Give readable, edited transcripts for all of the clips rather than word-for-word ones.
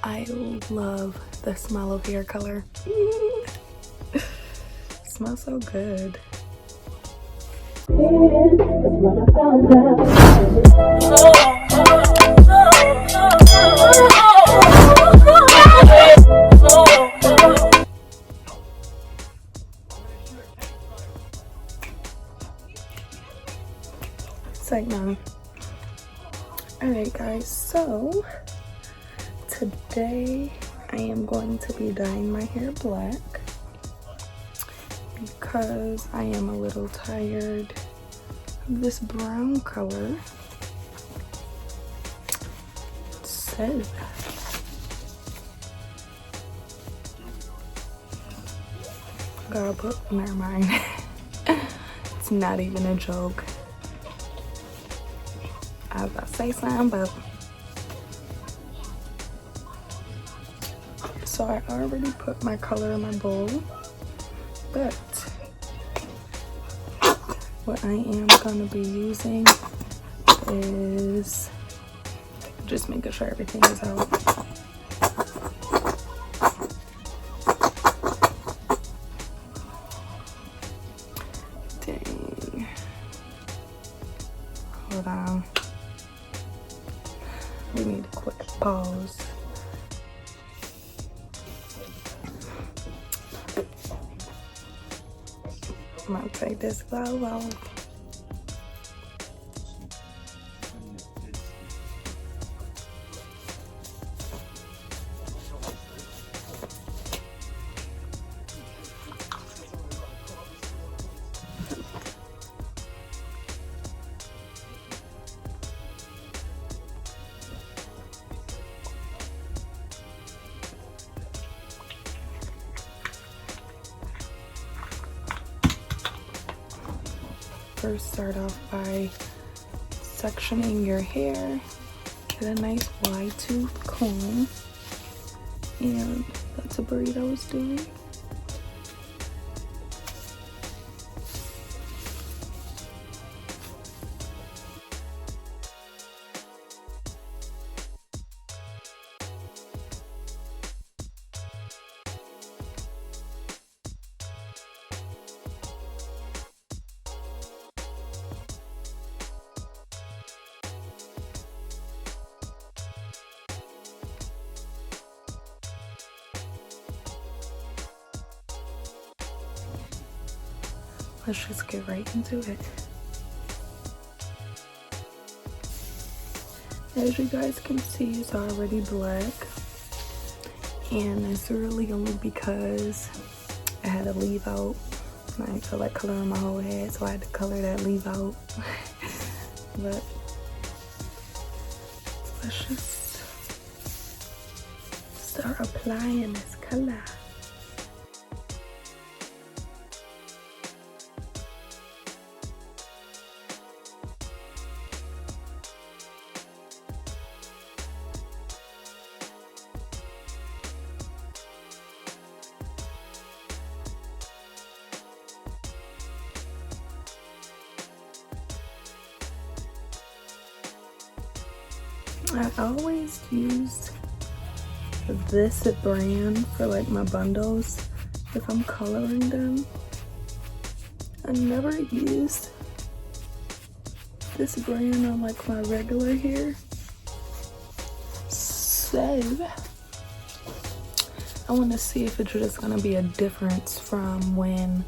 I love the smell of hair color. Smells so good. It's like no. Alright guys, so today I am going to be dyeing my hair black because I am a little tired of this brown color. So girl, but never mind. It's not even a joke. I was about to say something, but so I already put my color in my bowl, but what I am gonna be using is just making sure everything is out. Dang. Hold on. We need a quick pause. I'm gonna take this glove off. First, start off by sectioning your hair. Get a nice wide tooth comb, and that's what Burrito's doing. Let's just get right into it. As you guys can see, it's already black, and it's really only because I had to leave out. I didn't feel like coloring my whole head, so I had to color that leave out. But let's just start applying this color. I always use this brand for like my bundles if I'm coloring them. I never used this brand on like my regular hair. So I want to see if it's just gonna be a difference from when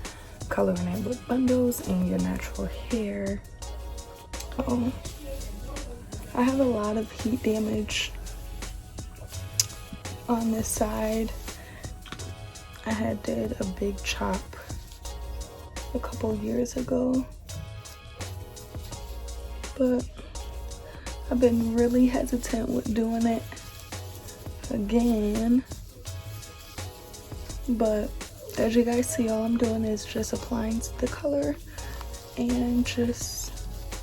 coloring it with bundles and your natural hair. Oh, I have a lot of heat damage on this side. I had did a big chop a couple years ago, but I've been really hesitant with doing it again. But as you guys see, all I'm doing is just applying the color and just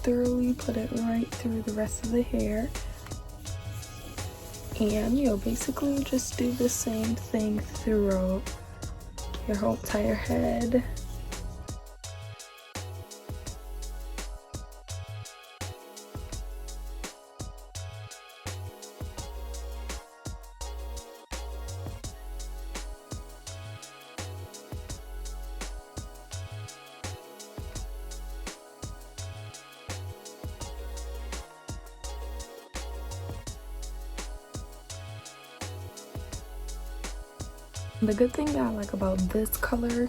thoroughly put it right through the rest of the hair. And you'll basically just do the same thing throughout your whole entire head. The good thing that I like about this color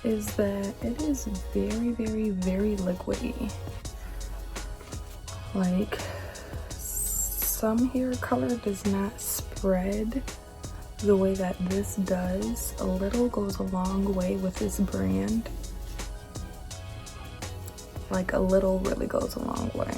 is that it is very, very, very liquidy. Like, some hair color does not spread the way that this does. A little goes a long way with this brand. Like, a little really goes a long way.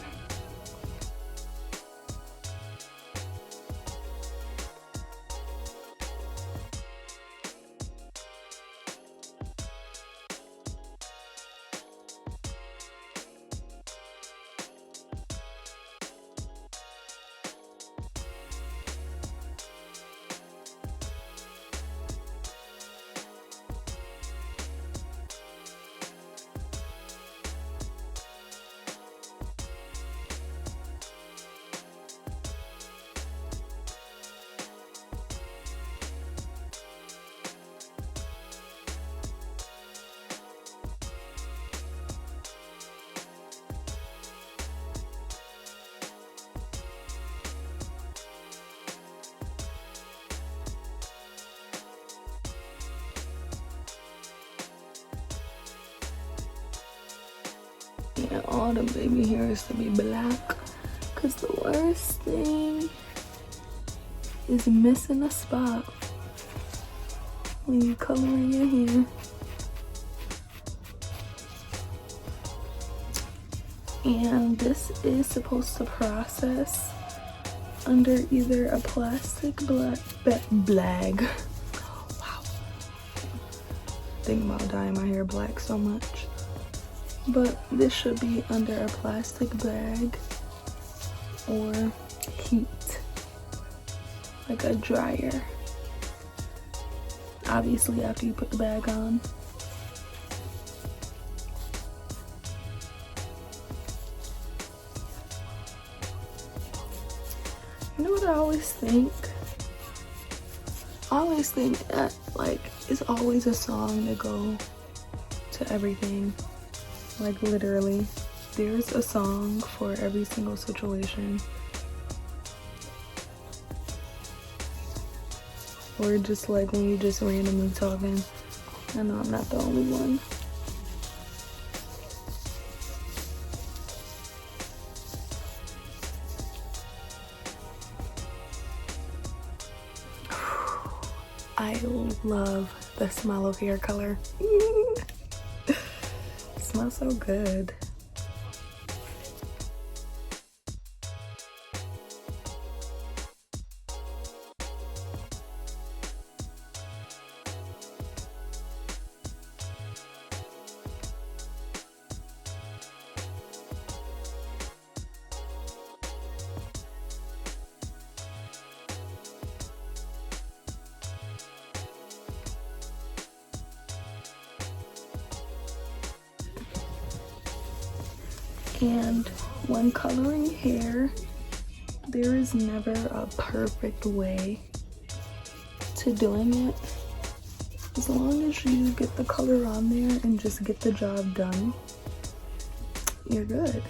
Yeah, all the baby hairs to be black, because the worst thing is missing a spot when you're coloring your hair. And this is supposed to process under either a plastic bag. Wow. Think about dyeing my hair black so much. But this should be under a plastic bag or heat, like a dryer. Obviously after you put the bag on. You know what I always think? I always think that, like, it's always a song to go to everything. Like, literally, there's a song for every single situation. Or just like when you just randomly talking. I know I'm not the only one. I love the smell of hair color. It smells so good. And when coloring hair, there is never a perfect way to doing it. As long as you get the color on there and just get the job done, you're good.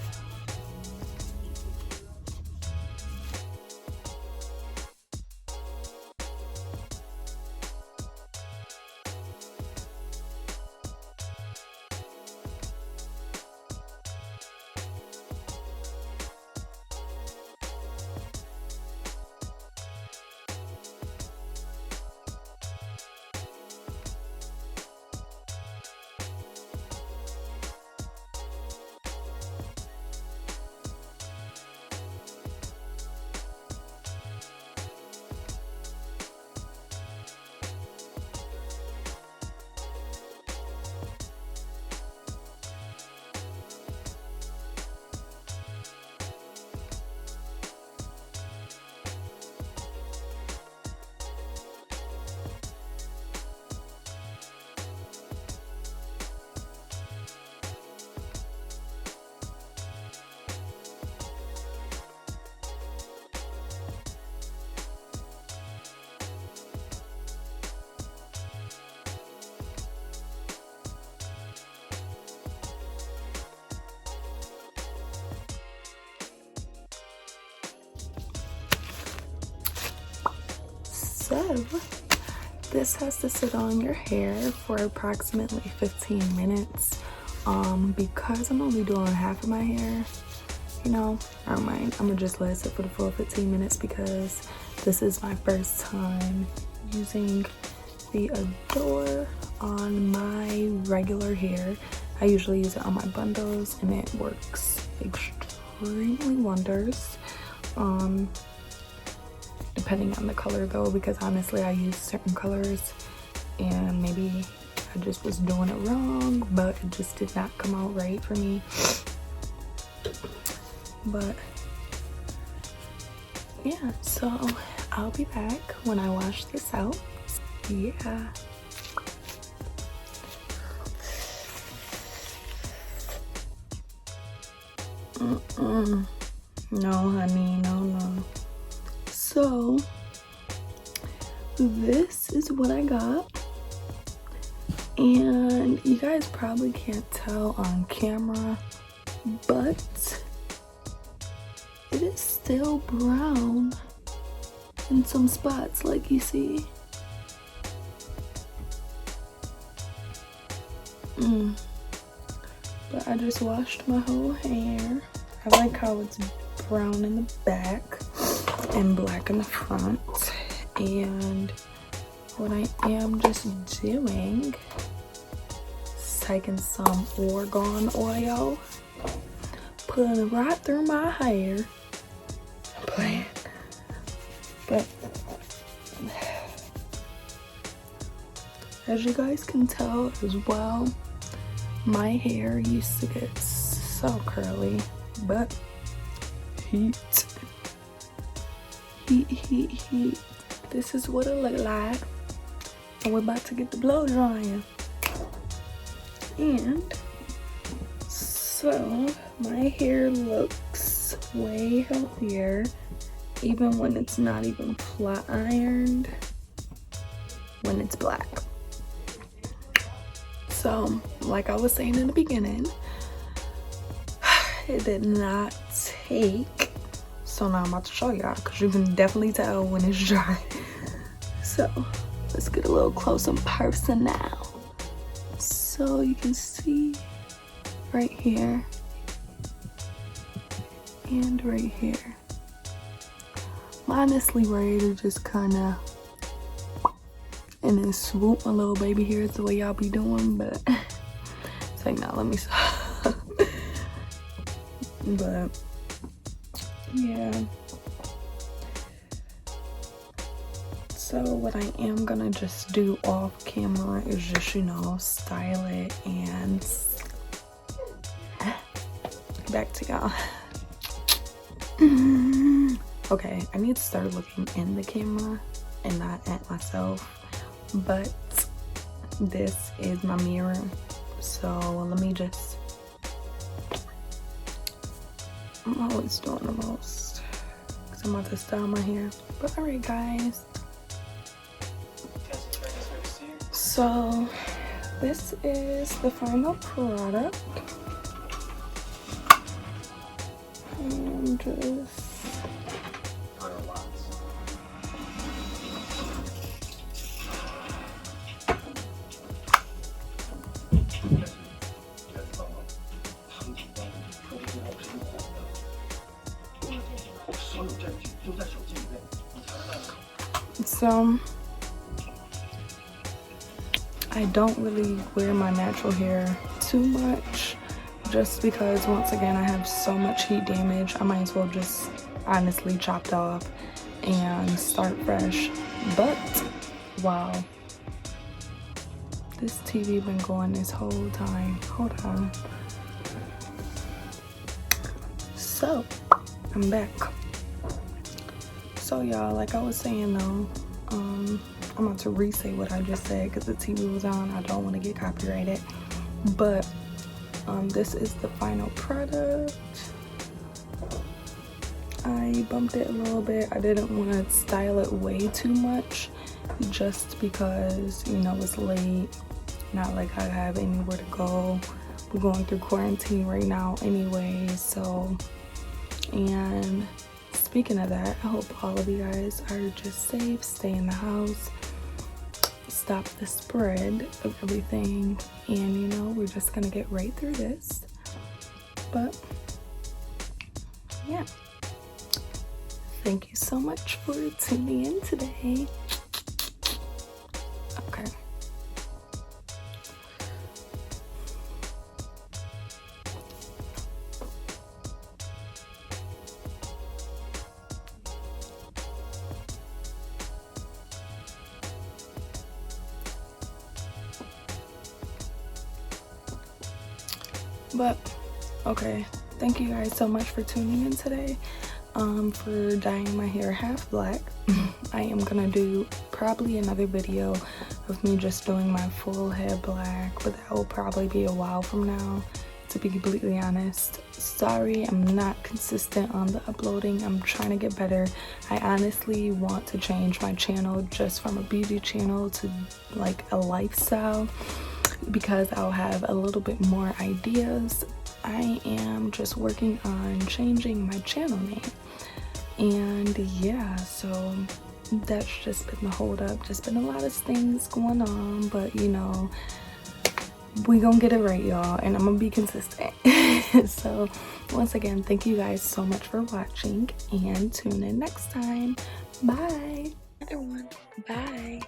So, this has to sit on your hair for approximately 15 minutes. Because I'm only doing half of my hair, you know, never mind. I'm gonna just let it sit for the full 15 minutes because this is my first time using the Adore on my regular hair. I usually use it on my bundles and it works extremely wonders. Depending on the color though, because honestly I use certain colors and maybe I just was doing it wrong, but it just did not come out right for me. But yeah, so I'll be back when I wash this out. Yeah. No, honey, no. So this is what I got, and you guys probably can't tell on camera, but it is still brown in some spots, like you see. But I just washed my whole hair. I like how it's brown in the back and black in the front. And what I am just doing is taking some argan oil, putting it right through my hair. I'm playing. But as you guys can tell as well, my hair used to get so curly, but heat. This is what it look like. And we're about to get the blow drying. And so my hair looks way healthier, even when it's not even flat ironed, when it's black. So, like I was saying in the beginning, it did not take. So now I'm about to show y'all, because you can definitely tell when it's dry. So, let's get a little close and personal now. So you can see right here and right here. I'm honestly ready to just kind of and then swoop my little baby hairs the way y'all be doing, but it's like, nah, let me stop. But yeah, so what I am gonna just do off camera is just, you know, style it and back to y'all. Okay, I need to start looking in the camera and not at myself. But this is my mirror, so let me just, I'm always doing the most because I'm about to style my hair. But alright guys, so this is the final product. And just so I don't really wear my natural hair too much, just because once again I have so much heat damage. I might as well just honestly chop it off and start fresh. But wow, this TV been going this whole time. Hold on. So I'm back. So y'all, like I was saying though, I'm about to re-say what I just said because the TV was on. I don't want to get copyrighted. But this is the final product. I bumped it a little bit. I didn't want to style it way too much just because, you know, it's late. Not like I have anywhere to go. We're going through quarantine right now anyway, so. And speaking of that, I hope all of you guys are just safe, stay in the house, stop the spread of everything, and you know, we're just gonna get right through this. But yeah, thank you so much for tuning in today. Okay. But okay, thank you guys so much for tuning in today. For dyeing my hair half black. I am gonna do probably another video of me just doing my full hair black, but that will probably be a while from now, to be completely honest. Sorry, I'm not consistent on the uploading. I'm trying to get better. I honestly want to change my channel just from a beauty channel to like a lifestyle, because I'll have a little bit more ideas. I am just working on changing my channel name, and yeah, so that's just been the hold up. Just been a lot of things going on, but you know, we gonna get it right, y'all, and I'm gonna be consistent. So once again, thank you guys so much for watching, and tune in next time. Bye. Another one. Bye.